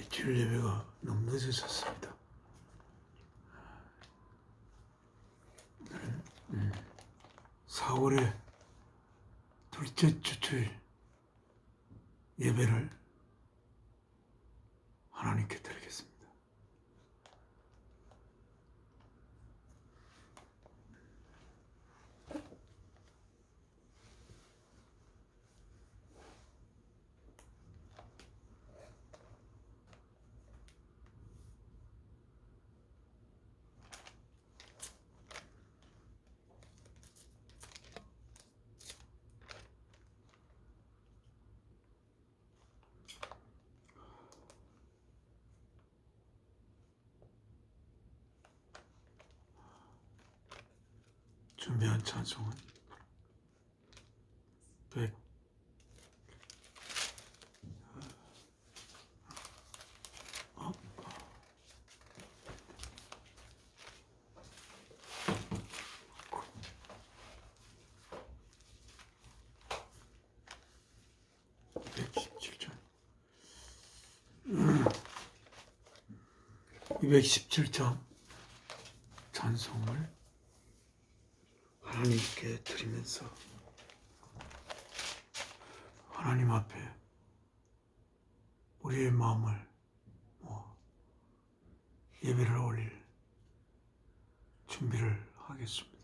주일 예배가 너무 늦어졌습니다. 4월의 둘째 주일 예배를 하나님께 드리겠습니다. 준비한 찬송은 217장 찬송을 하나님께 드리면서 하나님 앞에 우리의 마음을 예배를 올릴 준비를 하겠습니다.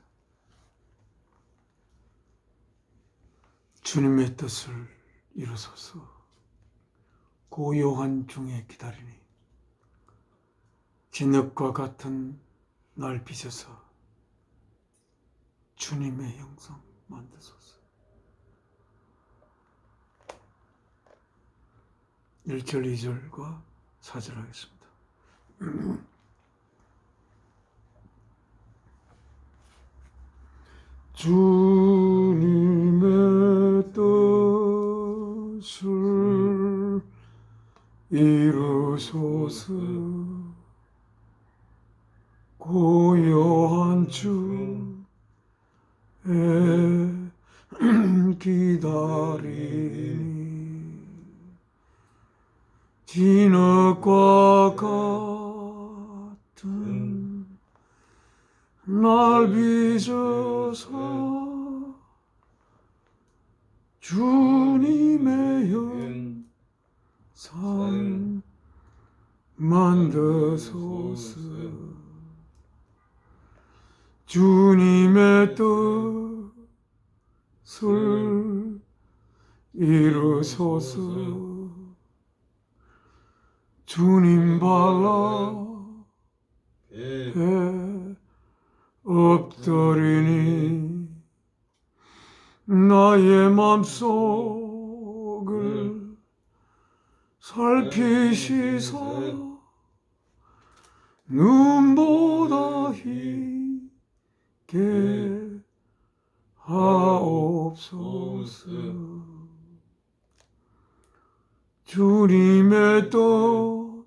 주님의 뜻을 이루소서. 고요한 중에 기다리니 진흙과 같은 날 빚어서 주님의 형상 만드소서. 1절 2절과 4절 하겠습니다. 주님의 뜻을 이루소서. 고요한 주에 기다리니 진흙과 같은 날 빚어서 주님의 형상 만드소서. 주님의 뜻을 이루소서. 주님 발라에 엎드리니 나의 맘속을 살피시사 눈보다 희게 하옵소서. 주님의 뜻을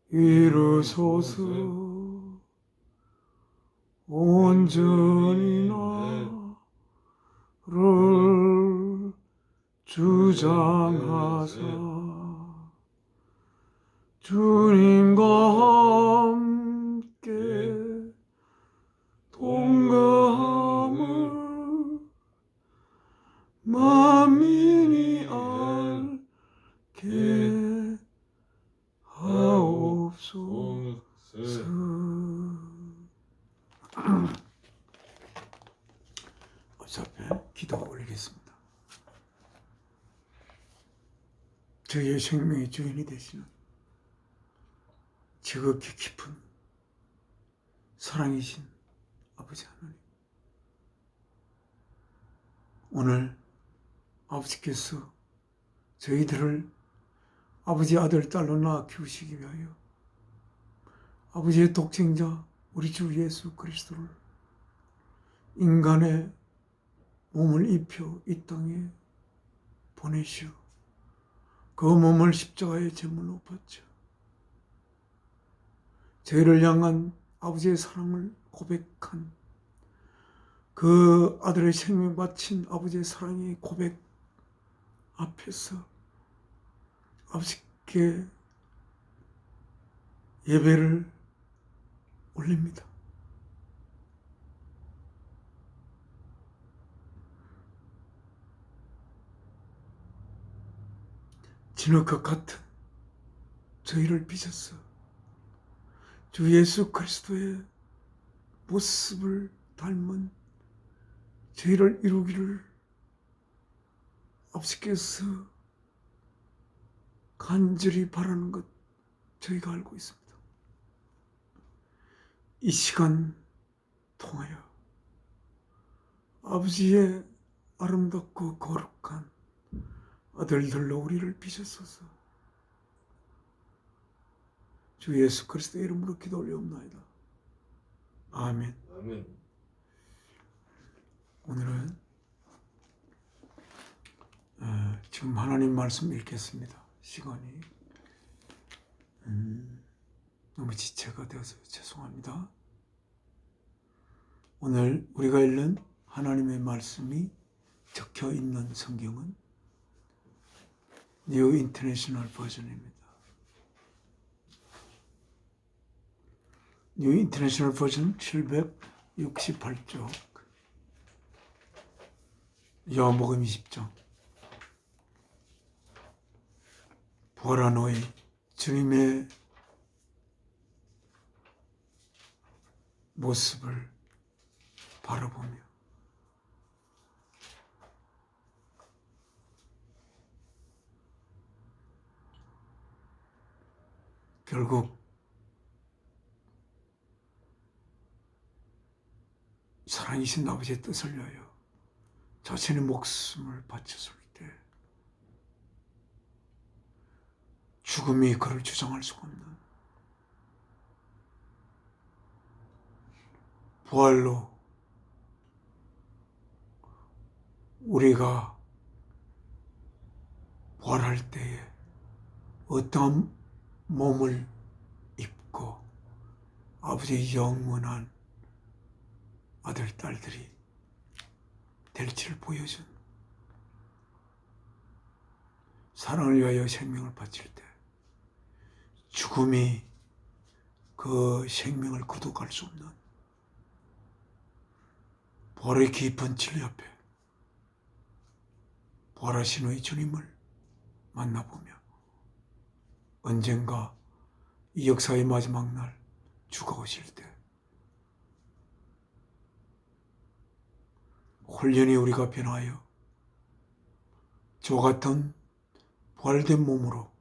이루소서. 온전히 나를 주장하사 주님과 함께 동거함을 만민이 알게 하옵소서. 앞에 기도 올리겠습니다. 저희의 생명의 주인이 되시는 지극히 깊은 사랑이신 아버지 하나님, 오늘 아버지께서 저희들을 아버지 아들 딸로 낳아 키우시기 위하여 아버지의 독생자 우리 주 예수 그리스도를 인간의 몸을 입혀 이 땅에 보내시오. 그 몸을 십자가에 제물로 바쳐 저희를 향한 아버지의 사랑을 고백한 그 아들의 생명 바친 아버지의 사랑의 고백 앞에서 아버지께 예배를 올립니다. 진흙과 같은 저희를 빚어서 주 예수 그리스도의 모습을 닮은 저희를 이루기를 아버지께서 간절히 바라는 것 저희가 알고 있습니다. 이 시간 통하여 아버지의 아름답고 거룩한 아들들로 우리를 빚으소서. 주 예수 그리스도의 이름으로 기도 올려옵나이다. 아멘. 아멘. 오늘은 지금 하나님 말씀 읽겠습니다. 시간이 너무 지체가 되어서 죄송합니다. 오늘 우리가 읽는 하나님의 말씀이 적혀 있는 성경은 뉴 인터내셔널 버전입니다. 뉴 인터내셔널 버전 768쪽 요한복음 20장 부활한 후에 주님의 모습을 바라보며 결국 사랑이신 아버지의 뜻을 위하여 자신의 목숨을 바쳤을 때 죽음이 그를 주장할 수가 없는 부활로 우리가 부활할 때에 어떠한 몸을 입고 아버지의 영원한 아들, 딸들이 될지를 보여준 사랑을 위하여 생명을 바칠 때 죽음이 그 생명을 거둬갈 수 없는 부활의 깊은 진리 앞에 부활하신 후의 주님을 만나보며 언젠가 이 역사의 마지막 날 주가 오실 때 홀연히 우리가 변하여 저와 같은 부활된 몸으로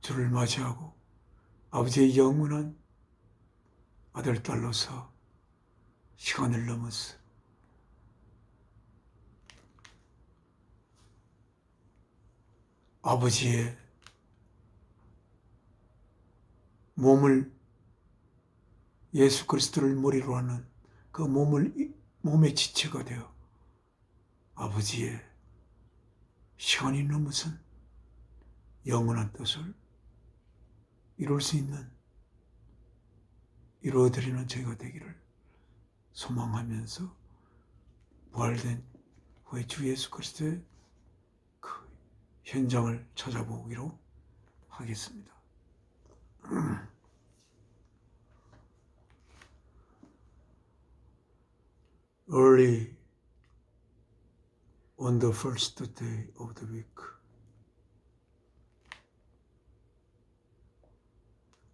주를 맞이하고 아버지의 영원한 아들, 딸로서 시간을 넘어서 아버지의 몸을 예수 그리스도를 머리로 하는 그 몸의 지체가 되어 아버지의 시간이 넘어선 영원한 뜻을 이룰 수 있는 이루어드리는 저희가 되기를 소망하면서 부활된 후에 주 예수 그리스도의 그 현장을 찾아보기로 하겠습니다. Early on the first day of the week,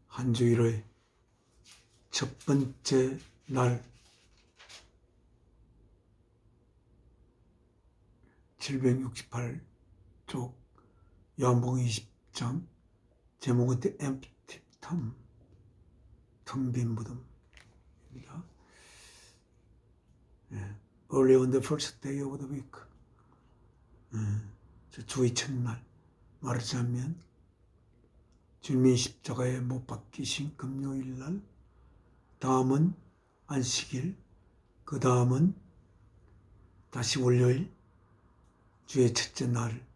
한 주일의 첫 번째 날 768쪽 요한복음 20장 제목은 The Empty Tomb, 텅 빈 무덤입니다. Early on the first day of the week, 주의 첫날 말하자면 주님이 십자가에 못 박히신 금요일 날, 다음은 안식일, 그 다음은 다시 월요일, 주의 첫째 날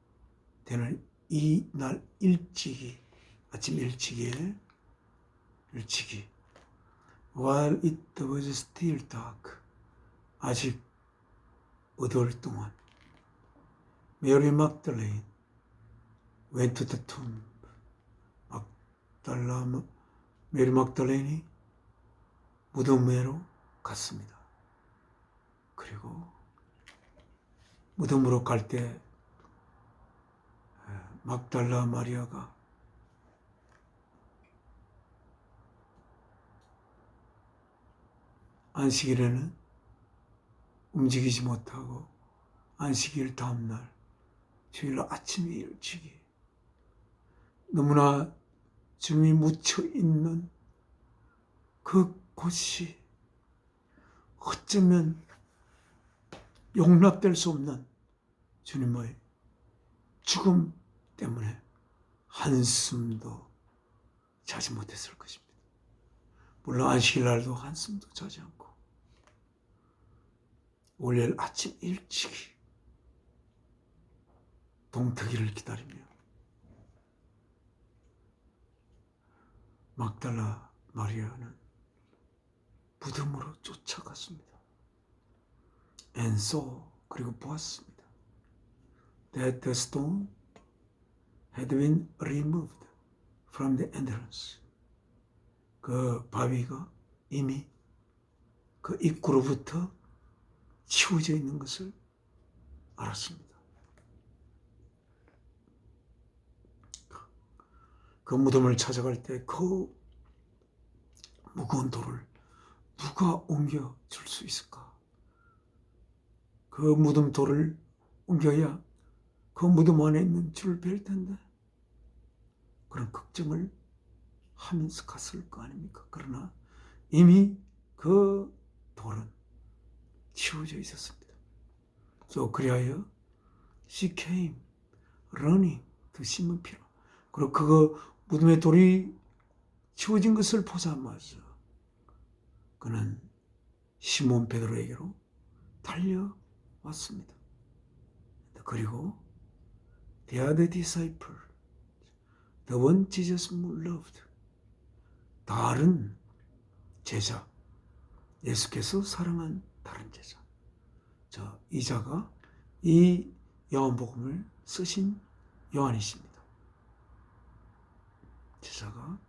되는 이 날 일찍이, 아침 일찍이 while it was still dark, 아직 어두울 동안 메리 막달레인, went to the tomb. 메리 막달레인이 무덤으로 갔습니다. 그리고 무덤으로 갈 때 막달라 마리아가 안식일에는 움직이지 못하고 안식일 다음날 주일날 아침 일찍이 너무나 주님이 묻혀 있는 그 곳이 어쩌면 용납될 수 없는 주님의 죽음 때문에 한숨도 자지 못했을 것입니다. 물론 안식일날도 한숨도 자지 않고 월요일 아침 일찍이 동트기를 기다리며 막달라 마리아는 무덤으로 쫓아갔습니다. And saw, 그리고 보았습니다. That the stone had been removed from the entrance. 그 바위가 이미 그 입구로부터 치워져 있는 것을 알았습니다. 그 무덤을 찾아갈 때 그 무거운 돌을 누가 옮겨줄 수 있을까? 그 무덤 돌을 옮겨야 그 무덤 안에 있는 줄을 뵐 텐데 그런 걱정을 하면서 갔을 거 아닙니까? 그러나 이미 그 돌은 치워져 있었습니다. 그리하여 she came running to Simon Peter. 그리고 그거 무덤의 돌이 치워진 것을 보자마자 그는 시몬 베드로에게로 달려왔습니다. 그리고 they are the disciple, the one Jesus loved. 다른 제자, 예수께서 사랑한 다른 제자. 이 자가 이 요한복음을 쓰신 요한이십니다. 제자가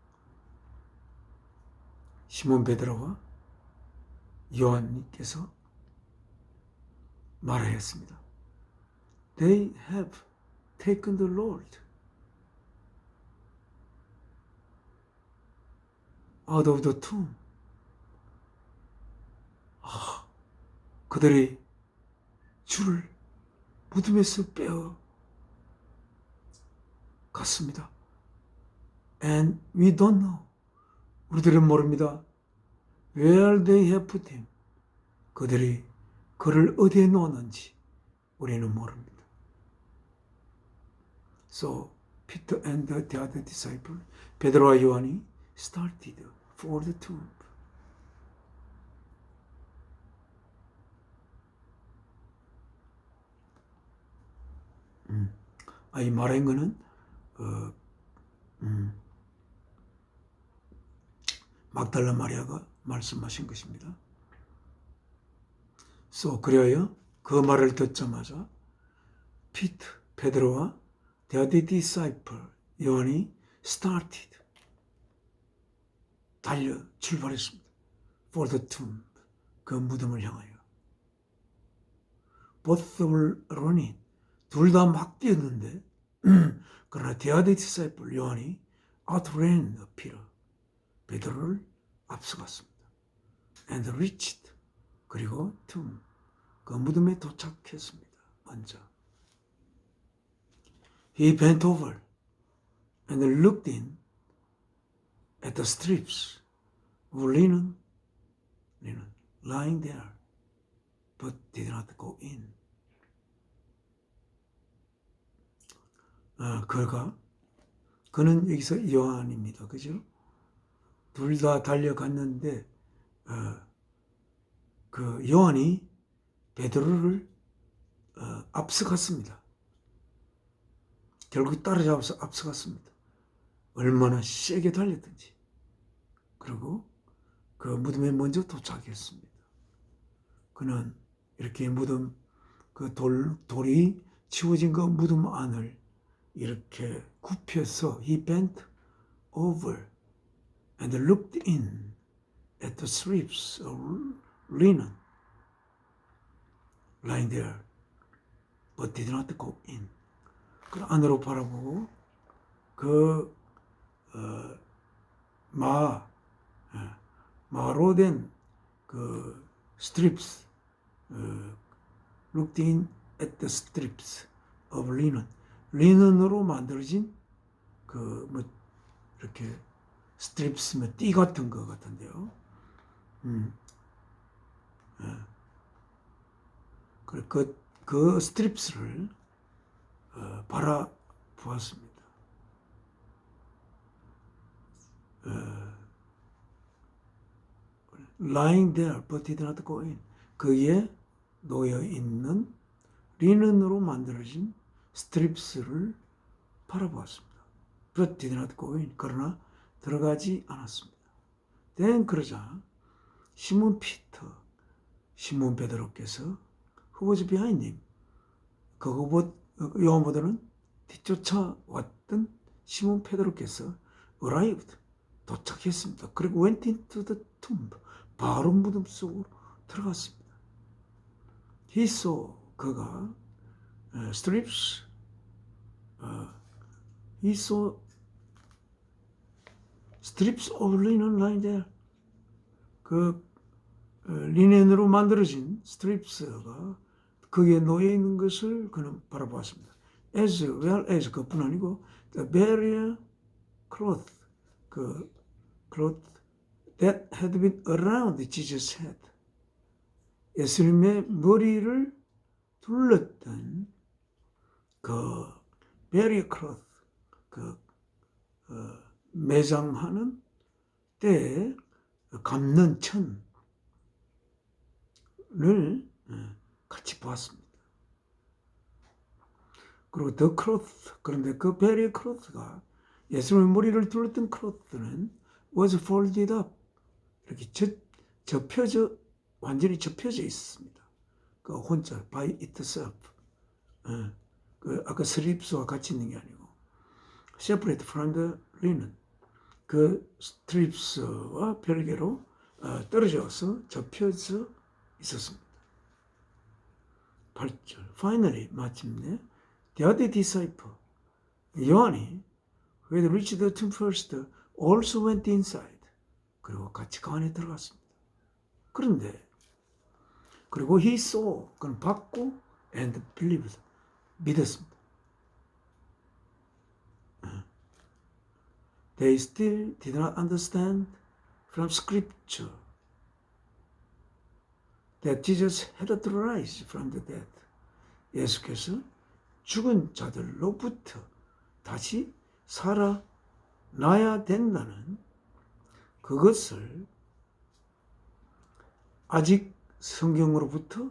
시몬 베드로와 요한님께서 말하였습니다. They have taken the Lord out of the tomb. 그들이 주를 무덤에서 빼어 갔습니다. And we don't know. 우리들은 모릅니다. Where they have put him. 그들이 그를 어디에 놓았는지 우리는 모릅니다. So Peter and the other disciple, 베드로와 요한이 started for the tomb. 이 말한 거는 막달라 마리아가 말씀하신 것입니다. 그리하여 그 말을 듣자마자 피터, 베드로와 the other disciple, 요한이 started, 달려 출발했습니다. for the tomb, 그 무덤을 향하여. both were running, 둘 다 막 뛰었는데 그러나 the other disciple, 요한이 outran Peter, 베드로를 앞서갔습니다. and reached, 그리고 tomb, 그 무덤에 도착했습니다. 먼저 he bent over and looked in at the strips of linen lying there, but did not go in. 그는 여기서 요한입니다. 그죠? 둘 다 달려갔는데 그 요한이 베드로를 앞서갔습니다. 결국 따라잡아서 앞서갔습니다. 얼마나 세게 달렸든지. 그리고 그 무덤에 먼저 도착했습니다. 그는 이렇게 무덤, 그 돌이 치워진 그 무덤 안을 이렇게 굽혀서 he bent over and looked in at the strips of linen lying there, but did not go in. 그 안으로 바라보고 그 마로 된 그 strips, looked in at the strips of linen, 리넨으로 만들어진 그 뭐 이렇게 스트립스 뭐 띠 같은 거 같은데요. 그 스트립스를 바라보았습니다. lying there but did not go in. 거기에 놓여 있는 리넨으로 만들어진 스트립스를 바라보았습니다. but did not go in. 그러나 들어가지 않았습니다. then 그러자 시몬 베드로께서 who was behind him, 요한보다는 뒤쫓아왔던 시몬 베드로께서 arrived, 도착했습니다. 그리고 went into the tomb, 바로 무덤 속으로 들어갔습니다. he saw, 그가 strips, he saw strips of linen lying there. 그 리넨으로 만들어진 스트립스가 거기에 놓여 있는 것을 그는 바라보았습니다. as well as, 그뿐 아니고 the burial cloth, 그 cloth that had been around Jesus' head, 예수님의 머리를 둘렀던 그 burial cloth, 그 매장하는 때에 감는 천을 같이 보았습니다. 그리고 the cloth, 그런데 그 burial cloth가, 예수님의 머리를 둘렀던 cloth는 was folded up, 이렇게 접혀져, 완전히 접혀져 있습니다. 그 혼자 by itself, 그 아까 스트립스와 같이 있는 게 아니고 separate from the linen, 그 스트립스와 별개로 떨어져서 접혀져 있었습니다. 8절. Finally, 마침내 the other disciple, 요한이 who had reached the tomb first also went inside, 그리고 같이 그 안에 들어갔습니다. 그런데 그리고 he saw, 그는 봤고 and believed, 믿었습니다. They still did not understand from scripture that Jesus had to rise from the dead. 예수께서 죽은 자들로부터 다시 살아나야 된다는 그것을 아직 성경으로부터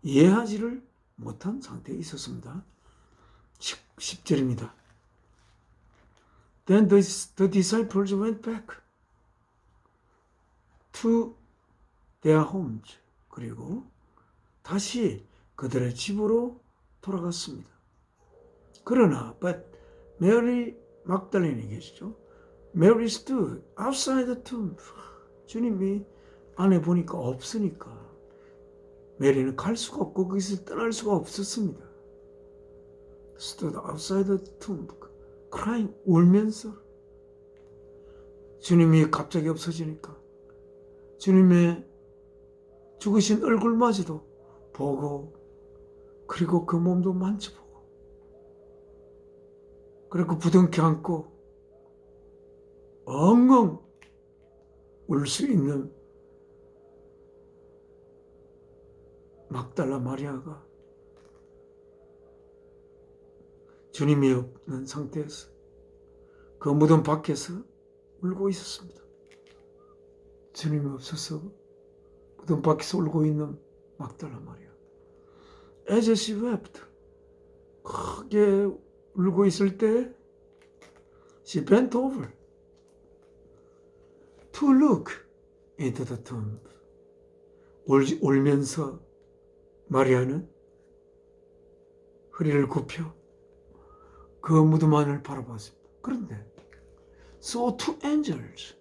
이해하지를 못한 상태에 있었습니다. 10절입니다. Then the disciples went back to their homes. 그리고 다시 그들의 집으로 돌아갔습니다. 그러나 but Mary 막달레니 계시죠? Mary stood outside the tomb. 주님이 안에 보니까 없으니까 메리는 갈 수가 없고 거기서 떠날 수가 없었습니다. Stood outside the tomb, crying, 울면서. 주님이 갑자기 없어지니까 주님의 죽으신 얼굴마저도 보고, 그리고 그 몸도 만져보고, 그리고 부둥켜 안고 엉엉 울 수 있는 막달라 마리아가 주님이 없는 상태에서 그 무덤 밖에서 울고 있었습니다. 주님이 없어서 무덤 밖에서 울고 있는 막달라 마리아. As she wept, 크게 울고 있을 때 she bent over to look into the tomb. 울면서 마리아는 허리를 굽혀 그 무덤 안을 바라봤습니다. 그런데 saw two angels.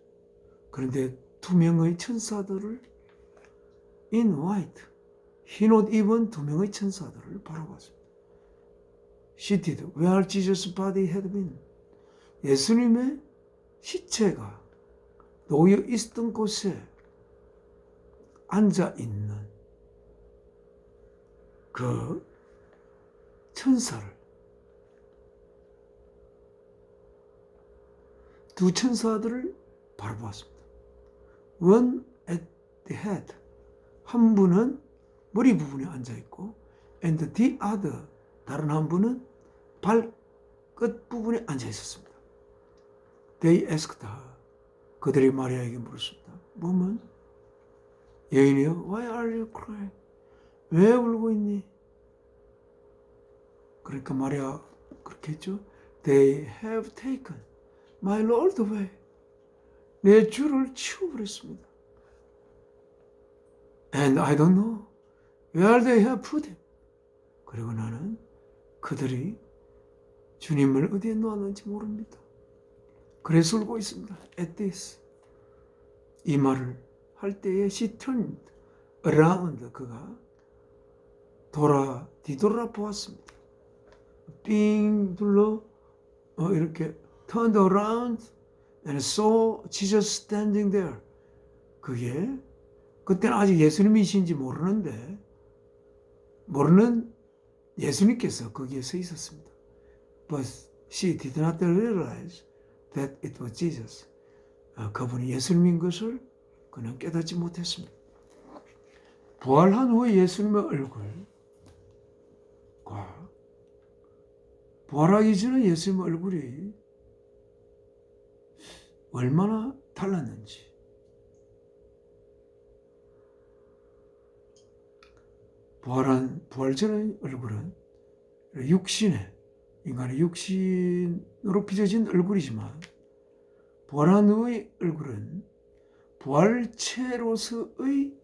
그런데 두 명의 천사들을 in white, 흰옷 입은 두 명의 천사들을 바라봤습니다. seated where Jesus' body had been. 예수님의 시체가 놓여 있었던 곳에 앉아 있는 그 천사를, 두 천사들을 바라보았습니다. One at the head, 한 분은 머리 부분에 앉아 있고, and the other, 다른 한 분은 발끝 부분에 앉아 있었습니다. They asked her, 그들이 마리아에게 물었습니다. Woman, 여인이여, why are you crying? 왜 울고 있니? 그러니까 마리아 그렇게 했죠. They have taken my Lord away. 내 주를 치워버렸습니다. And I don't know where they have put him. 그리고 나는 그들이 주님을 어디에 놓았는지 모릅니다. 그래서 울고 있습니다. At this. 이 말을 할 때에 she turned around. 그가 뒤돌아 보았습니다. 삥 둘러 이렇게 turned around and saw Jesus standing there. 그때는 아직 예수님이신지 모르는 예수님께서 거기에 서 있었습니다. But she did not realize that it was Jesus. 그분이 예수님인 것을 그는 깨닫지 못했습니다. 부활한 후에 예수님의 얼굴과 부활하기 전에 예수님의 얼굴이 얼마나 달랐는지, 부활 전의 얼굴은 인간의 육신으로 빚어진 얼굴이지만, 부활한 후의 얼굴은 부활체로서의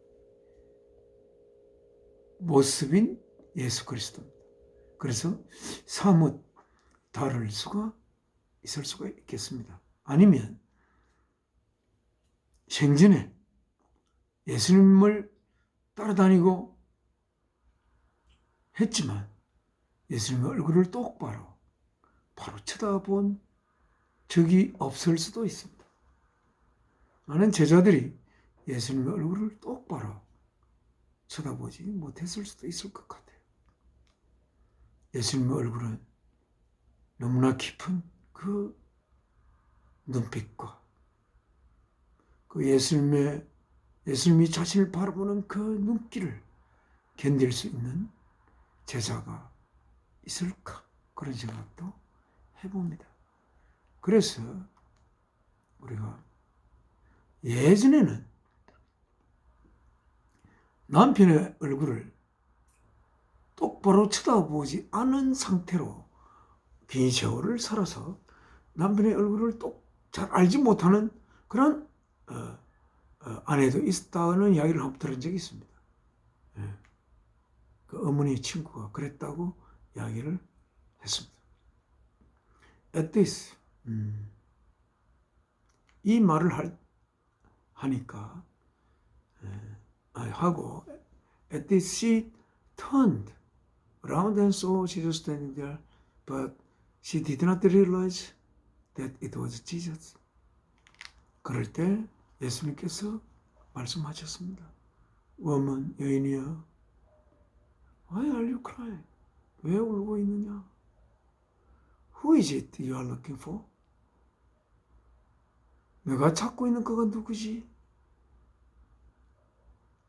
모습인 예수 그리스도입니다. 그래서 사뭇 다를 수가 있을 수가 있겠습니다. 아니면 생전에 예수님을 따라다니고 했지만 예수님의 얼굴을 똑바로 바로 쳐다본 적이 없을 수도 있습니다. 많은 제자들이 예수님의 얼굴을 똑바로 쳐다보지 못했을 수도 있을 것 같아요. 예수님의 얼굴은 너무나 깊은 그 눈빛과 그 예수님이 자신을 바라보는 그 눈길을 견딜 수 있는 제자가 있을까? 그런 생각도 해봅니다. 그래서 우리가 예전에는 남편의 얼굴을 똑바로 쳐다보지 않은 상태로 긴 세월을 살아서 남편의 얼굴을 잘 알지 못하는 그런 아내도 있었다는 이야기를 한번 들은 적이 있습니다. 그 어머니의 친구가 그랬다고 이야기를 했습니다. At this, 이 말을 하니까 하고 at this she turned around and saw Jesus standing there, but she did not realize that it was Jesus. 그럴 때 예수님께서 말씀하셨습니다. Woman, 여인이여, why are you crying? 왜 울고 있느냐? Who is it you are looking for? 내가 찾고 있는 그가 누구지?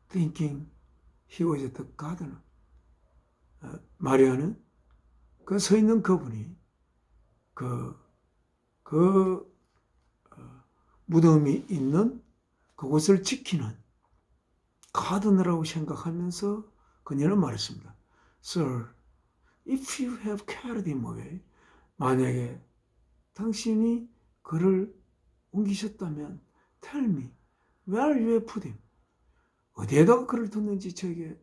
Thinking he was the gardener. 마리아는 그 서 있는 그분이 무덤이 있는 그곳을 지키는 가드너라고 생각하면서 그녀는 말했습니다. Sir, if you have carried him away, 만약에 당신이 그를 옮기셨다면 tell me where you have put him. 어디에다가 그를 뒀는지 저에게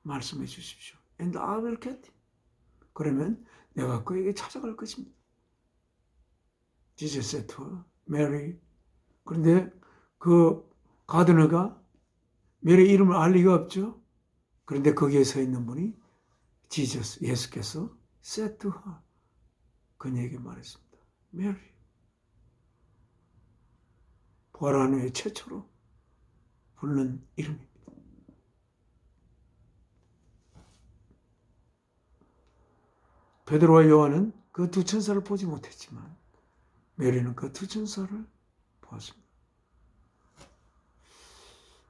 말씀해 주십시오. And I will get him. 그러면 내가 그에게 찾아갈 것입니다. Jesus said to her, Mary. 그런데 그 가드너가 메리 이름을 알 리가 없죠. 그런데 거기에 서 있는 분이 지저스, 예수께서 said to her, 그녀에게 말했습니다. 메리. 부활한 후에 최초로 부르는 이름입니다. 베드로와 요한은 그 두 천사를 보지 못했지만 메리는 그 두 천사를 보았습니다.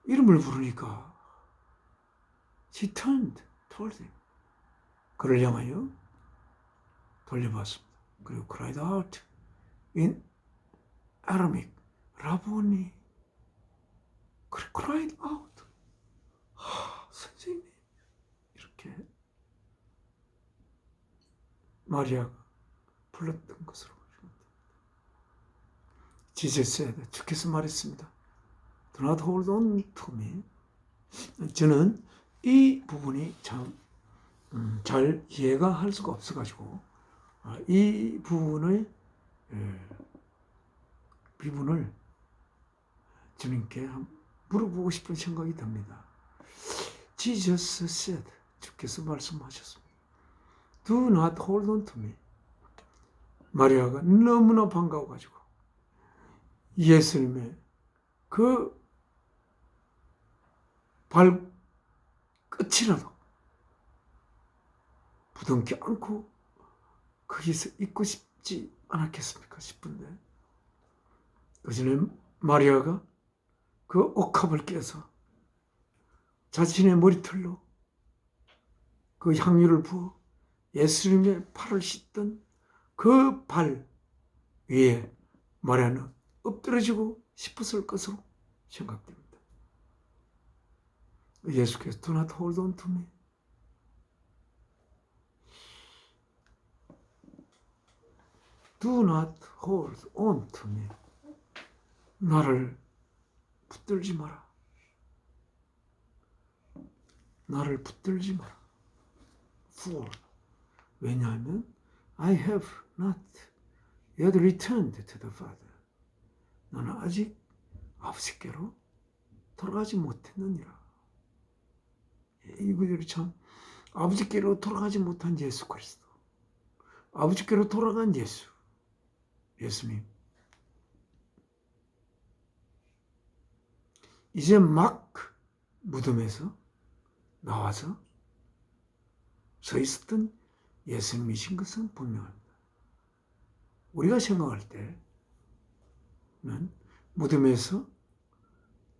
이름을 부르니까 she turned toward him. 그를 향하여 돌려봤습니다. 그리고 cried out in Aramaic, 라보니. cried out. 선생님. 이렇게 마리아가 불렀던 것으로 생각됩니다. Jesus said, 주께서 말했습니다. Do not hold on to me. 저는 이 부분이 참 잘 이해가 할 수가 없어가지고 이 부분을 주님께 물어보고 싶은 생각이 듭니다. Jesus said, 주께서 말씀하셨습니다. Do not hold on to me. 마리아가 너무나 반가워가지고 예수님의 그 발끝이라도 부둥켜 안고 거기서 있고 싶지 않았겠습니까 싶은데 그 전에 마리아가 그 옥합을 깨서 자신의 머리털로 그 향유를 부어 예수님의 팔을 씻던 그 발 위에 마리아는 엎드러지고 싶었을 것으로 생각됩니다. 예수께서 Do not hold on to me. Do not hold on to me. 나를 붙들지 마라. 나를 붙들지 마라. For. 왜냐하면 I have not yet returned to the Father. 나는 아직 아버지께로 돌아가지 못했느니라. 이 구절이 참 아버지께로 돌아가지 못한 예수 그리스도. 아버지께로 돌아간 예수. 예수님. 이제 막 무덤에서 나와서 서 있었던 예수님이신 것은 분명합니다. 우리가 생각할 때는 무덤에서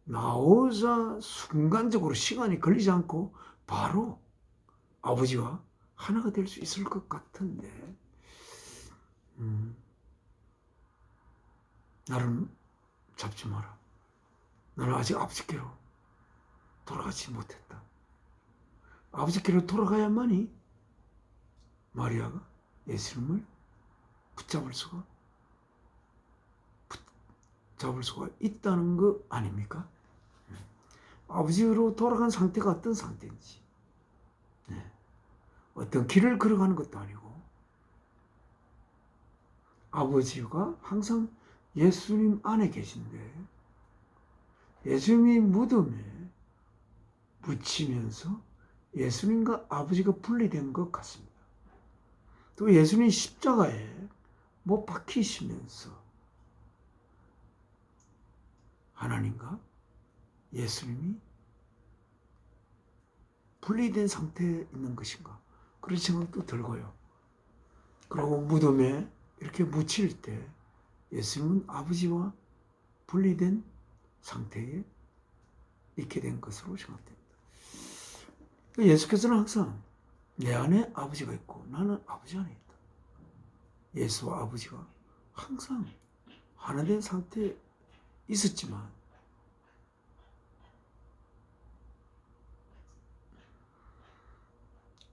나오자 순간적으로 시간이 걸리지 않고 바로 아버지와 하나가 될 수 있을 것 같은데 나를 잡지 마라. 나는 아직 아버지께로 돌아가지 못했다. 아버지께로 돌아가야만이 마리아가 예수님을 붙잡을 수가 있다는 거 아닙니까? 아버지로 돌아간 상태가 어떤 상태인지 어떤 길을 걸어가는 것도 아니고 아버지가 항상 예수님 안에 계신데 예수님이 무덤에 묻히면서 예수님과 아버지가 분리된 것 같습니다. 또 예수님 십자가에 못 박히시면서 하나님과 예수님이 분리된 상태에 있는 것인가 그런 생각도 들고요. 그리고 무덤에 이렇게 묻힐 때 예수님은 아버지와 분리된 상태에 있게 된 것으로 생각됩니다. 예수께서는 항상 내 안에 아버지가 있고 나는 아버지 안에 있다. 예수와 아버지가 항상 하나 된 상태에 있었지만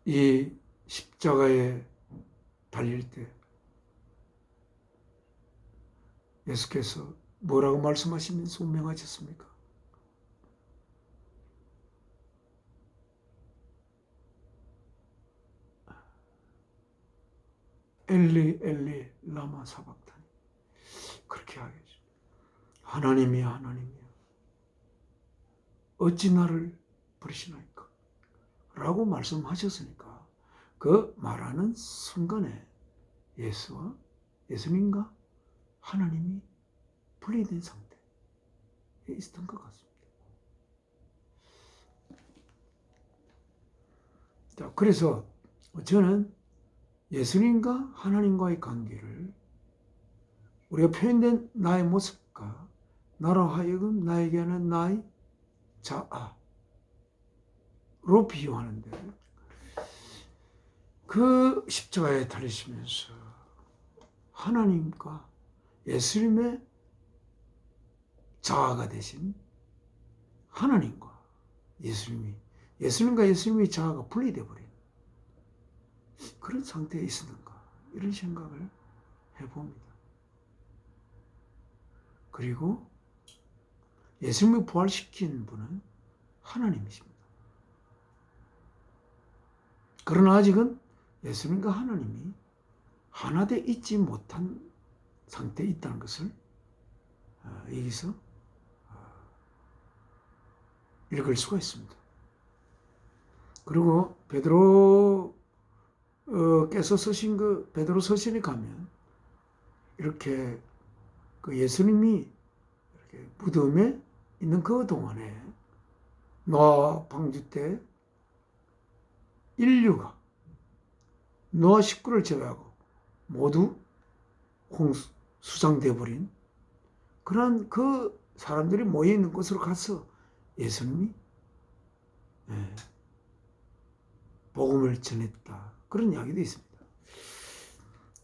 이 십자가에 달릴 때 예수께서 뭐라고 말씀하시면서 운명하셨습니까? 엘리 엘리 라마 사박타니. 그렇게 하겠죠. 하나님이야 하나님이야 어찌 나를 버리시나이까 라고 말씀하셨으니까 그 말하는 순간에 예수님과 하나님이 분리된 상태에 있었던 것 같습니다. 자, 그래서 저는 예수님과 하나님과의 관계를 우리가 표현된 나의 모습과 나로 하여금 나에게는 나의 자아로 비유하는데 그 십자가에 달리시면서 하나님과 예수님의 자아가 되신 하나님과 예수님과 예수님의 자아가 분리되어 버린 그런 상태에 있었는가 이런 생각을 해봅니다. 그리고 예수님을 부활시킨 분은 하나님이십니다. 그러나 아직은 예수님과 하나님이 하나 돼 있지 못한 상태에 있다는 것을 여기서 읽을 수가 있습니다. 그리고 베드로께서 쓰신 그 베드로 서신에 가면 이렇게 그 예수님이 이렇게 무덤에 있는 그 동안에 노아 방주 때 인류가 노아 식구를 제외하고 모두 수장되어 버린 그런 그 사람들이 모여 있는 곳으로 가서 예수님이 복음을 전했다. 그런 이야기도 있습니다.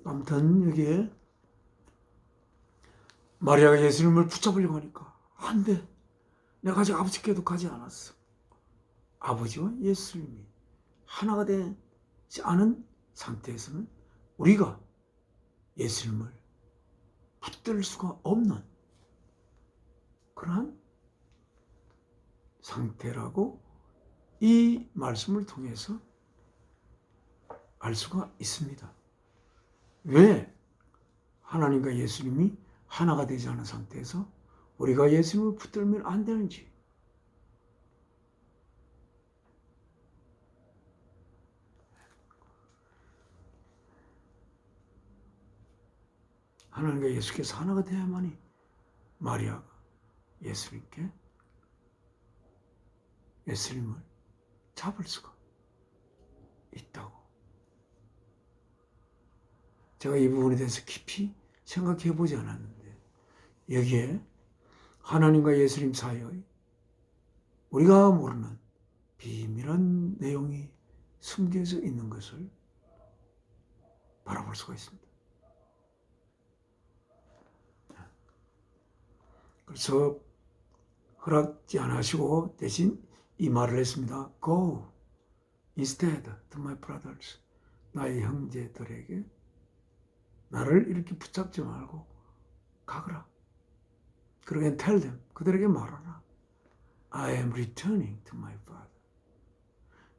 아무튼 여기에 마리아가 예수님을 붙잡으려고 하니까 안 돼. 내가 아직 아버지께도 가지 않았어. 아버지와 예수님이 하나가 되지 않은 상태에서는 우리가 예수님을 붙들 수가 없는 그러한 상태라고 이 말씀을 통해서 알 수가 있습니다. 왜 하나님과 예수님이 하나가 되지 않은 상태에서 우리가 예수님을 붙들면 안 되는지 하나님과 예수께서 하나가 되어야만이 마리아가 예수님을 잡을 수가 있다고. 제가 이 부분에 대해서 깊이 생각해 보지 않았는데 여기에 하나님과 예수님 사이의 우리가 모르는 비밀한 내용이 숨겨져 있는 것을 바라볼 수가 있습니다. 그래서 허락지 않으시고 대신 이 말을 했습니다. Go instead to my brothers. 나의 형제들에게 나를 이렇게 붙잡지 말고 가거라. 그러게 tell them. 그들에게 말하라. I am returning to my father.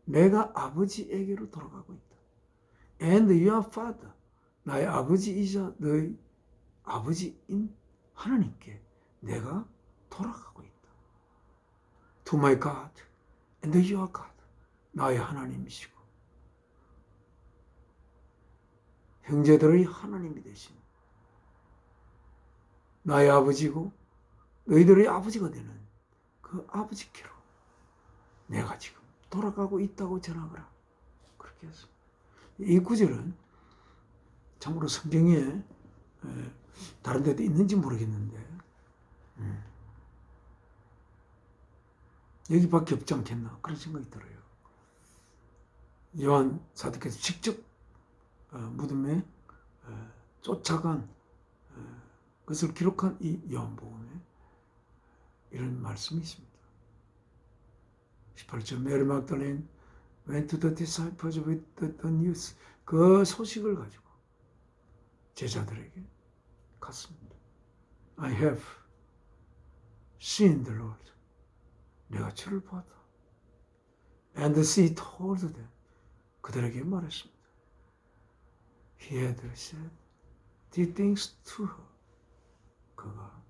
내가 아버지에게로 돌아가고 있다. And your father. 나의 아버지이자 너의 아버지인 하나님께 내가 돌아가고 있다. To my God and your God. 나의 하나님이시고 형제들의 하나님이 되신 나의 아버지고 너희들의 아버지가 되는 그 아버지께로 내가 지금 돌아가고 있다고 전하거라. 그렇게 했습니다. 이 구절은 참으로 성경에 다른 데도 있는지 모르겠는데 여기밖에 없지 않겠나 그런 생각이 들어요. 요한 사도께서 직접 무덤에 쫓아간 그것을 기록한 이 요한복음에 이런 말씀이 있습니다. 18절 메리 막달레인 went to the disciples with the news. 그 소식을 가지고 제자들에게 갔습니다. I have seen the Lord. 내가 주를 보았다. And she told them. 그들에게 말했습니다. He had said these things to her. 그가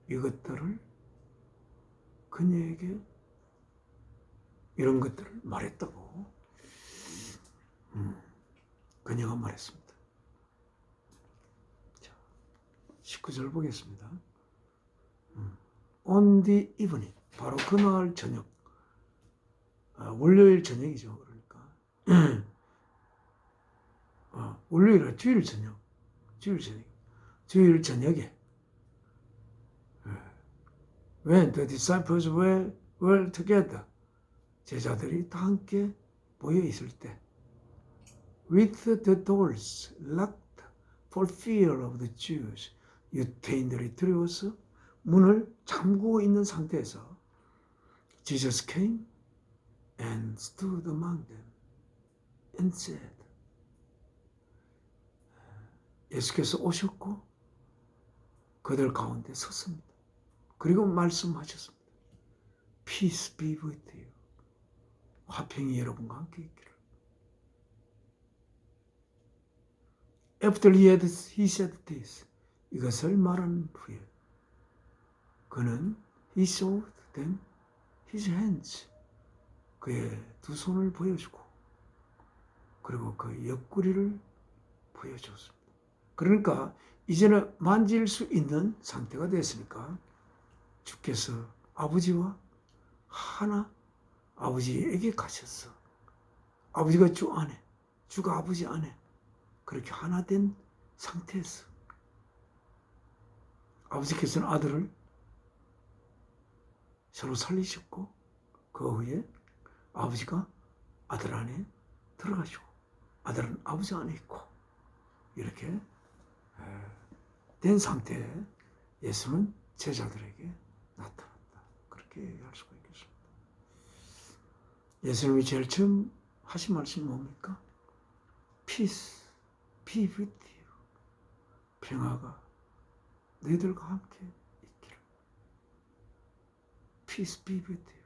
이것들을 그녀에게 이런 것들을 말했다고 그녀가 말했습니다. 자, 19절 보겠습니다. On the evening, 바로 그날 저녁, 월요일 저녁이죠. 그러니까 월요일은 주일 저녁에 when the disciples were together, 제자들이 다 함께 모여 있을 때 with the doors locked for fear of the Jews, 유대인들이 두려워서 문을 잠그고 있는 상태에서 Jesus came and stood among them and said, 예수께서 오셨고 그들 가운데 섰습니다. 그리고 말씀하셨습니다. Peace be with you. 화평이 여러분과 함께 있기를. After he said this, 이것을 말한 후에 그는 he showed them his hands, 그의 두 손을 보여주고 그리고 그 옆구리를 보여줬습니다. 그러니까 이제는 만질 수 있는 상태가 됐으니까 주께서 아버지와 하나 아버지에게 가셨어. 아버지가 주 안에, 주가 아버지 안에 그렇게 하나 된 상태에서 아버지께서는 아들을 서로 살리셨고 그 후에 아버지가 아들 안에 들어가시고 아들은 아버지 안에 있고 이렇게 된 상태에 예수는 제자들에게 나타났다. 그렇게 얘기할 수가 있겠습니다. 예수님이 제일 처음 하신 말씀이 뭡니까? Peace be with you. 평화가 너희들과 함께 있기를. Peace be with you.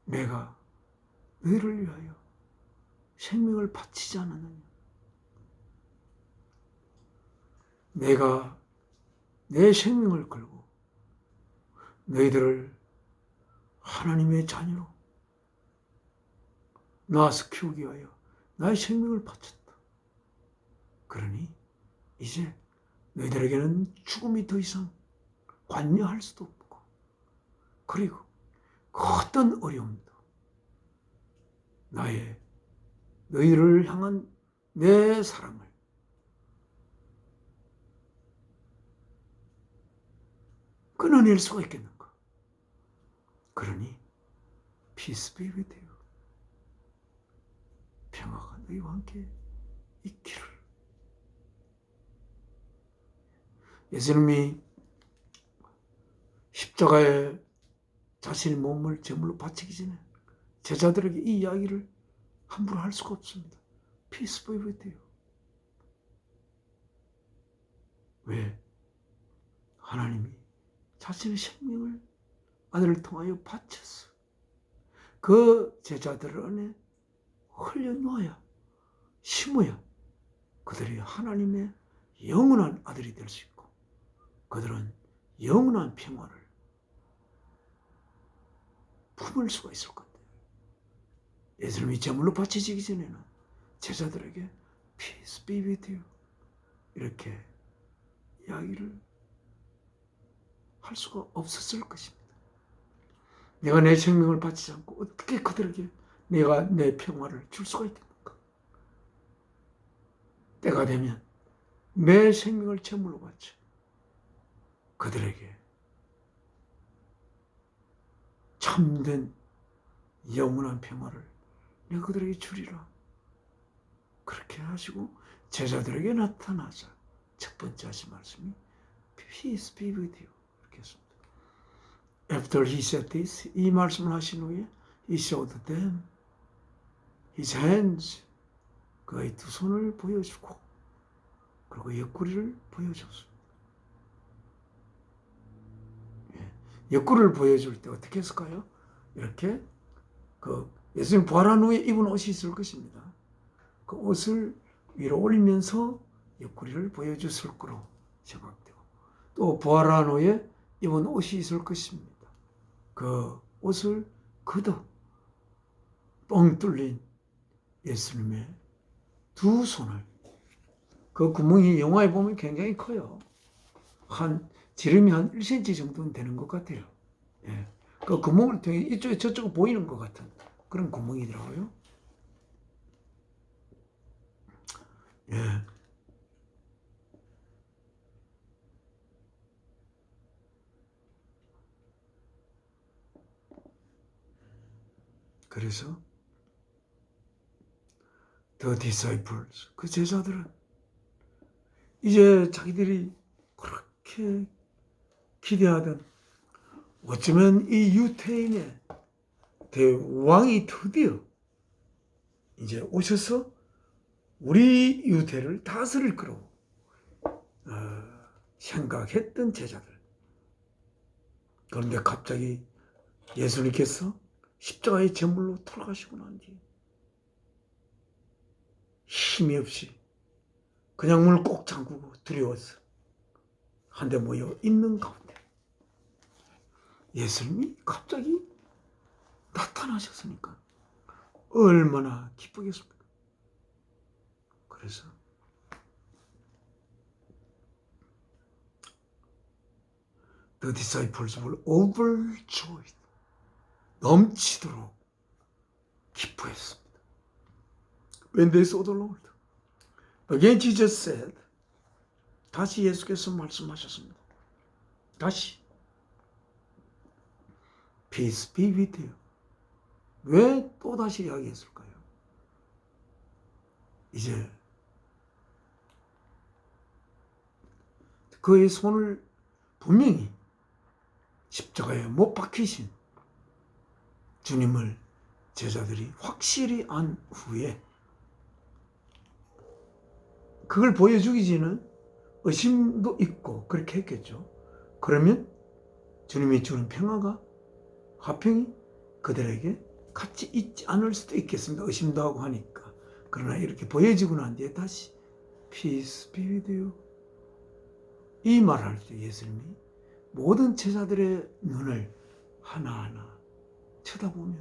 내가 너희를 위하여 생명을 바치지 않았느냐. 내가 내 생명을 걸고 너희들을 하나님의 자녀로 낳아서 키우기 위하여 나의 생명을 바쳤다. 그러니 이제 너희들에게는 죽음이 더 이상 관여할 수도 없고 그리고 그 어떤 어려움도 너희를 향한 내 사랑을 끊어낼 수가 있겠는가? 그러니 peace be with you. 평화가 너희와 함께 있기를. 예수님이 십자가에 자신의 몸을 제물로 바치기 전에 제자들에게 이 이야기를 함부로 할 수가 없습니다. Peace be with you. 왜? 하나님이 자신의 생명을 아들을 통하여 바쳤어. 그 제자들 안에 흘려놓아야, 심어야 그들이 하나님의 영원한 아들이 될 수 있고 그들은 영원한 평화를 품을 수가 있을 건데 예수님이 제물로 바쳐지기 전에는 제자들에게 Peace be with you 이렇게 이야기를 할 수가 없었을 것입니다. 내가 내 생명을 바치지 않고 어떻게 그들에게 내가 내 평화를 줄 수가 있겠는가? 때가 되면 내 생명을 제물로 바쳐 그들에게 참된 영원한 평화를 내가 그들에게 주리라. 그렇게 하시고 제자들에게 나타나자 첫 번째 하신 말씀이 Peace be with you 이렇게 했습니다. After he said this, 이 말씀을 하신 후에 he showed them his hands, 그의 두 손을 보여주고 그리고 옆구리를 보여줬습니다. 옆구리를 보여줄 때 어떻게 했을까요? 이렇게 그 예수님 부활한 후에 입은 옷이 있을 것입니다. 그 옷을 위로 올리면서 옆구리를 보여줬을 거로 생각되고, 또 부활한 후에 입은 옷이 있을 것입니다. 그 옷을 걷어 뻥 뚫린 예수님의 두 손을, 그 구멍이 영화에 보면 굉장히 커요. 지름이 한 1cm 정도는 되는 것 같아요. 예. 그 구멍을 통해 이쪽에 저쪽에 보이는 것 같은 그런 구멍이더라고요. 예. 그래서 The disciples, 그 제자들은 이제 자기들이 그렇게 기대하던, 어쩌면 이 유태인의 대왕이 드디어 이제 오셔서 우리 유대를 다스릴 거라고 생각했던 제자들. 그런데 갑자기 예수님께서 십자가의 제물로 돌아가시고 난 뒤에 힘이 없이 그냥 문을 꼭 잠그고 두려워서 한데 모여 있는 가운데 예수님이 갑자기 나타나셨으니까 얼마나 기쁘겠습니까? 그래서 The disciples were overjoyed. 넘치도록 기뻐했습니다. When they saw the Lord. Again Jesus said, 다시 예수께서 말씀하셨습니다. 다시 Peace be with you. 왜 또다시 이야기했을까요? 이제 그의 손을 분명히 십자가에 못 박히신 주님을 제자들이 확실히 안 후에 그걸 보여주기지는 의심도 있고 그렇게 했겠죠. 그러면 주님이 주는 평화가 화평이 그들에게 같이 있지 않을 수도 있겠습니다. 의심도 하고 하니까. 그러나 이렇게 보여지고 난 뒤에 다시 Peace be with you. 이 말할 때 예수님이 모든 제자들의 눈을 하나하나 쳐다보며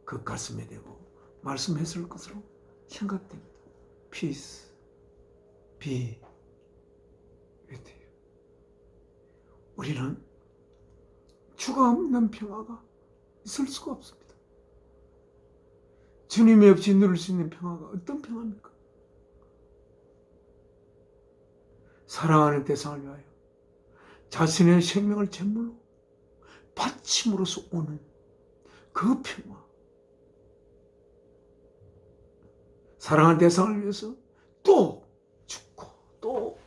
그 가슴에 대고 말씀했을 것으로 생각됩니다. Peace be with you. 우리는 주가 없는 평화가 있을 수가 없습니다. 주님이 없이 누릴 수 있는 평화가 어떤 평화입니까? 사랑하는 대상을 위하여 자신의 생명을 제물로 바침으로써 오는 그 평화. 사랑하는 대상을 위해서 또 죽고 또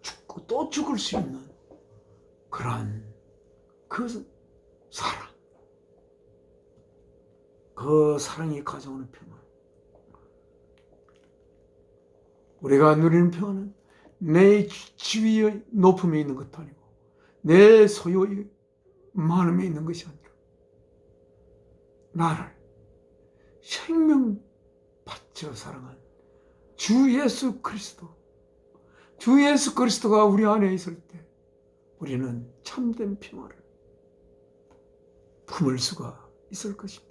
죽고 또 죽을 수 있는 그러한 그 사랑. 그 사랑이 가져오는 평화. 우리가 누리는 평화는 내 지위의 높음에 있는 것도 아니고 내 소유의 많음에 있는 것이 아니라 나를 생명 바쳐 사랑한 주 예수 그리스도, 주 예수 그리스도가 우리 안에 있을 때 우리는 참된 평화를 품을 수가 있을 것입니다.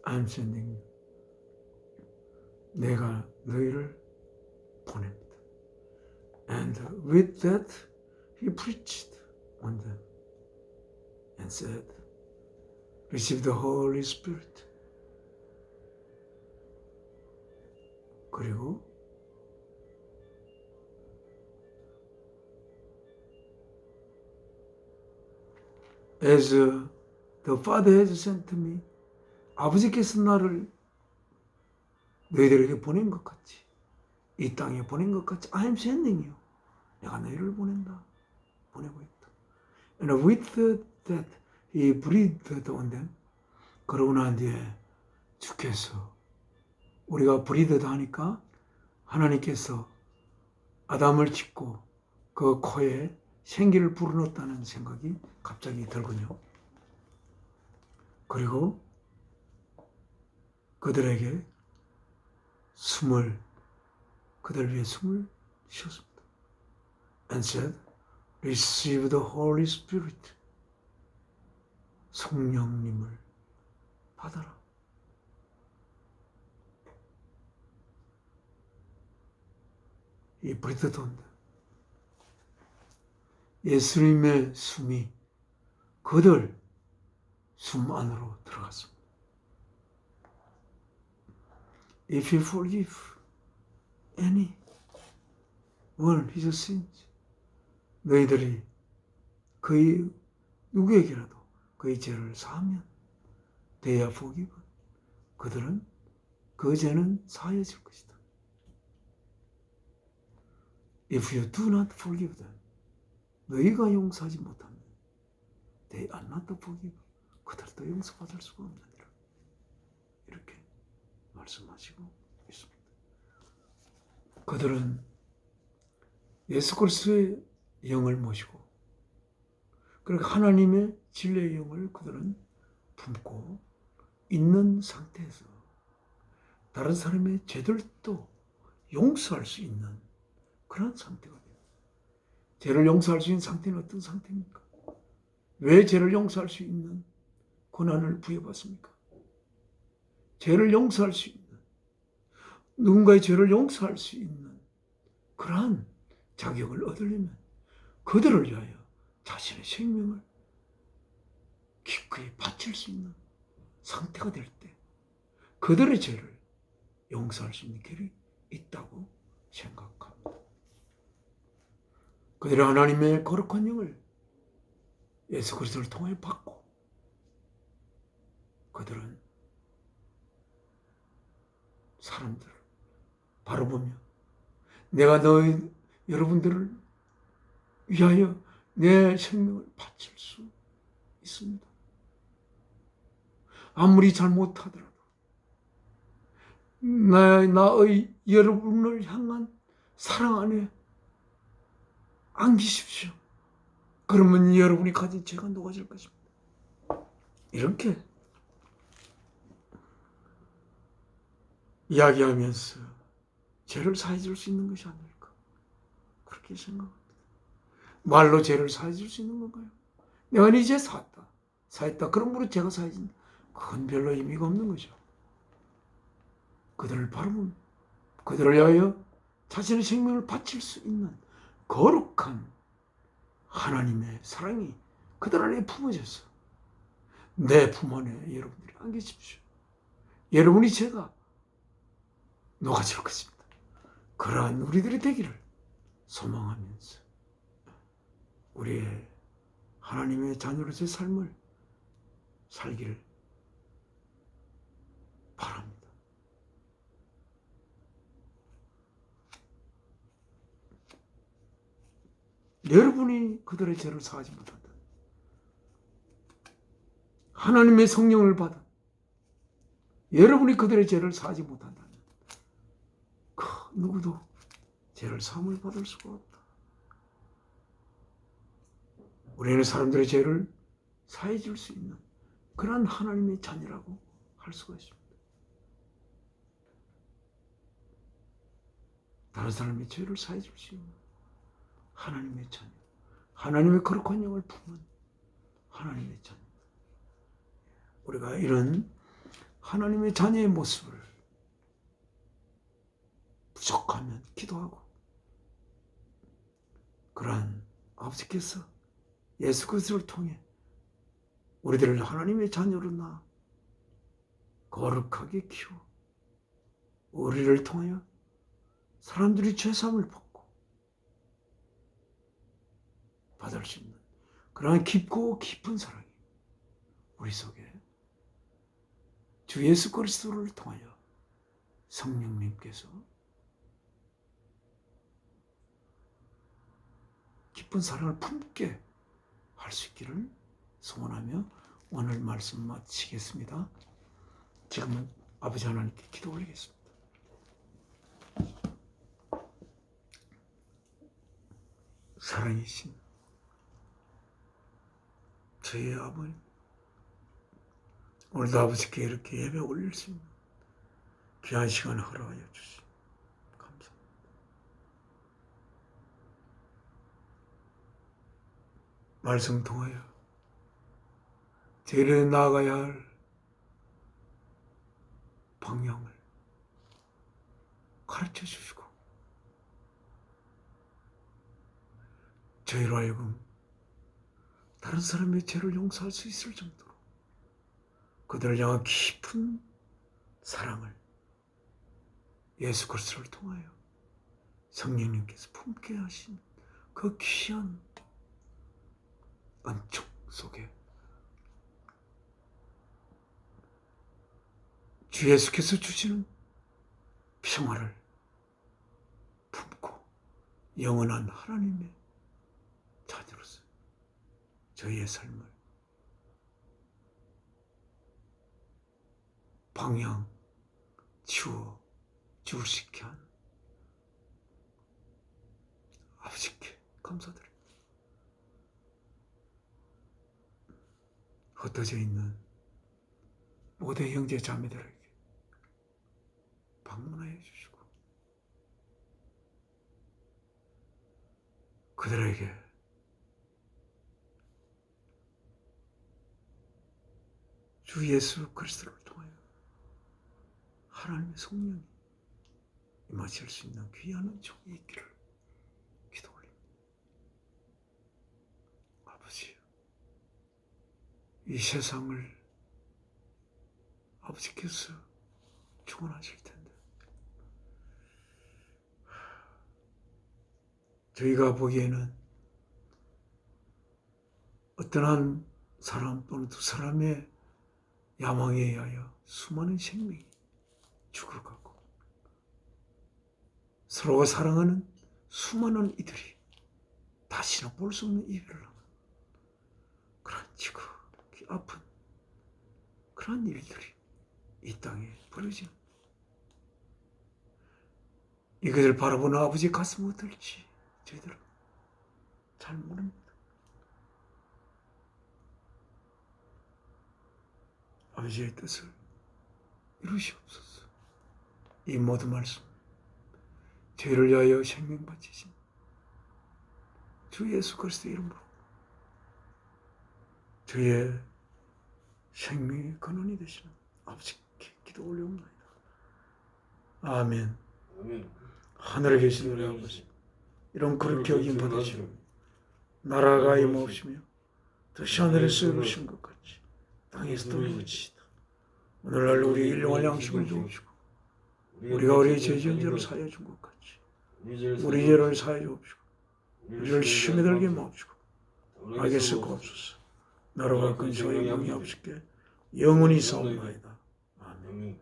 I'm sending you. 내가 너희를 보냅니다. And with that, he preached on them and said, receive the Holy Spirit. 그리고 as the Father has sent me, 아버지께서 나를 너희들에게 보낸 것 같이, 이 땅에 보낸 것 같이, I am sending you. 내가 너희를 보낸다. 보내고 있다. And with that, he breathed on them. 그러고 난 뒤에 주께서, 우리가 breathed 하니까 하나님께서 아담을 짓고 그 코에 생기를 불어넣었다는 생각이 갑자기 들군요. 그리고 그들에게 그들 위해 숨을 쉬었습니다. And said, receive the Holy Spirit. 성령님을 받아라. 이 브리트톤 예수님의 숨이 그들 숨 안으로 들어갔습니다. If you forgive any one his sins, 너희들이 그의 누구에게라도 그의 죄를 사하면 they are forgiven. 그들은 그 죄는 사해질 것이다. If you do not forgive them, 너희가 용서하지 못하면 they are not forgiven. 그들도 용서받을 수가 없느니라. 이렇게 말씀하시고 있습니다. 그들은 예수 그리스도의 영을 모시고 그리고 하나님의 진리의 영을 그들은 품고 있는 상태에서 다른 사람의 죄들도 용서할 수 있는 그런 상태가 돼요. 죄를 용서할 수 있는 상태는 어떤 상태입니까? 왜 죄를 용서할 수 있는 권한을 부여받습니까? 죄를 용서할 수 있는, 누군가의 죄를 용서할 수 있는 그러한 자격을 얻으려면 그들을 위하여 자신의 생명을 기꺼이 바칠 수 있는 상태가 될 때 그들의 죄를 용서할 수 있는 길이 있다고 생각합니다. 그들이 하나님의 거룩한 영을 예수 그리스도를 통해 받고 그들은 사람들을 바라보며 내가 여러분들을 위하여 내 생명을 바칠 수 있습니다. 아무리 잘못하더라도 나의 여러분을 향한 사랑 안에 안기십시오. 그러면 여러분이 가진 죄가 녹아질 것입니다. 이렇게 이야기하면서 죄를 사해줄 수 있는 것이 아닐까 그렇게 생각합니다. 말로 죄를 사해줄 수 있는 건가요? 내가 네 죄 사했다. 그러므로 죄가 사해진다. 그건 별로 의미가 없는 거죠. 그들을 바라보면 그들을 위하여 자신의 생명을 바칠 수 있는 거룩한 하나님의 사랑이 그들 안에 품어져서 내 품 안에 여러분들이 안기십시오. 여러분이 죄가 녹아질 것입니다. 그러한 우리들이 되기를 소망하면서 우리의 하나님의 자녀로서의 삶을 살기를 바랍니다. 여러분이 그들의 죄를 사하지 못한다. 하나님의 성령을 받아 여러분이 그들의 죄를 사하지 못한다면 그 누구도 죄를 사함을 받을 수가 없다. 우리는 사람들의 죄를 사해 줄 수 있는 그런 하나님의 자녀라고 할 수가 있습니다. 다른 사람의 죄를 사해 줄 수 있는 하나님의 자녀, 하나님의 거룩한 영을 품은 하나님의 자녀. 우리가 이런 하나님의 자녀의 모습을 부족하면 기도하고 그러한 아버지께서 예수 그리스도를 통해 우리들을 하나님의 자녀로 낳아 거룩하게 키워 우리를 통하여 사람들이 죄사함을 받을 수 있는 그러한 깊고 깊은 사랑이 우리 속에 주 예수 그리스도를 통하여 성령님께서 깊은 사랑을 품게 할 수 있기를 소원하며 오늘 말씀 마치겠습니다. 지금은 아버지 하나님께 기도 올리겠습니다. 사랑이신 저의 아버님, 오늘도 아버지께 이렇게 예배 올릴 수 있는 귀한 시간을 허락하여 주시고 감사합니다. 말씀 통하여 저희를 나아가야 할 방향을 가르쳐 주시고 저희로 하여금 다른 사람의 죄를 용서할 수 있을 정도로 그들을 향한 깊은 사랑을 예수 그리스도를 통하여 성령님께서 품게 하신 그 귀한 은총 속에 주 예수께서 주시는 평화를 품고 영원한 하나님의 자녀로서 저희의 삶을 방향 치워 주실 수 있게 한 아버지께 감사드립니다. 흩어져 있는 모든 형제 자매들에게 방문하여 주시고 그들에게 주 예수 그리스도를 통하여 하나님의 성령이 임하실 수 있는 귀한 은총이 있기를 기도 올립니다. 아버지, 이 세상을 아버지께서 주관하실 텐데 저희가 보기에는 어떤 한 사람 또는 두 사람의 야망에 의하여 수많은 생명이 죽어가고 서로가 사랑하는 수많은 이들이 다시는 볼 수 없는 이별을 하는 그런 지극히 아픈 그런 일들이 이 땅에 벌어지는 이것을 바라보는 아버지 가슴은 어떨지 저희들은 잘 모릅니다. 아버지의 뜻을 이루시옵소서. 이 모든 말씀 저희를 위하여 생명 바치신 주 예수 그리스도 이름으로 저희의 생명의 근원이 되시는 아버지께 기도 올려옵나이다. 아멘. 하늘에 계신 우리 아버지, 이런 그렇게 여김 받으시오. 나라가 임하옵시며 뜻이 하늘에서 이루신 것 같이 땅에서도 이루어지시다. 오늘날 우리 일용할 양식을 주옵시고 우리가 우리의 죄 지은 죄를 사하여 준 것 같이 우리 죄를 사하여 주옵시고 우리를 시험에 들게 마옵시고 악에 섞어 없소서. 나라가 근시와 영광이 아버지께 영원히 사옵나이다. 아멘.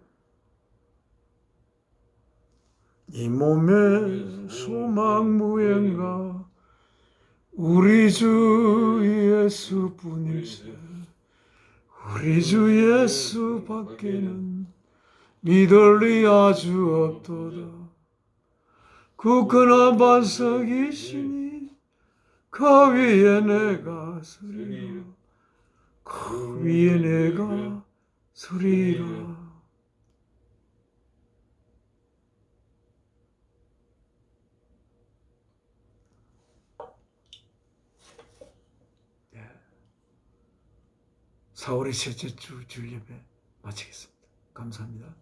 이 몸의 소망 무언가 우리 주 예수뿐일세. 우리 주 예수 밖에는 믿을 리 아주 없도다. 굳건한 반석이시니 그 위에 내가 서리라. 그 위에 내가 서리라. 사월의 셋째 주 주일 예배 마치겠습니다. 감사합니다.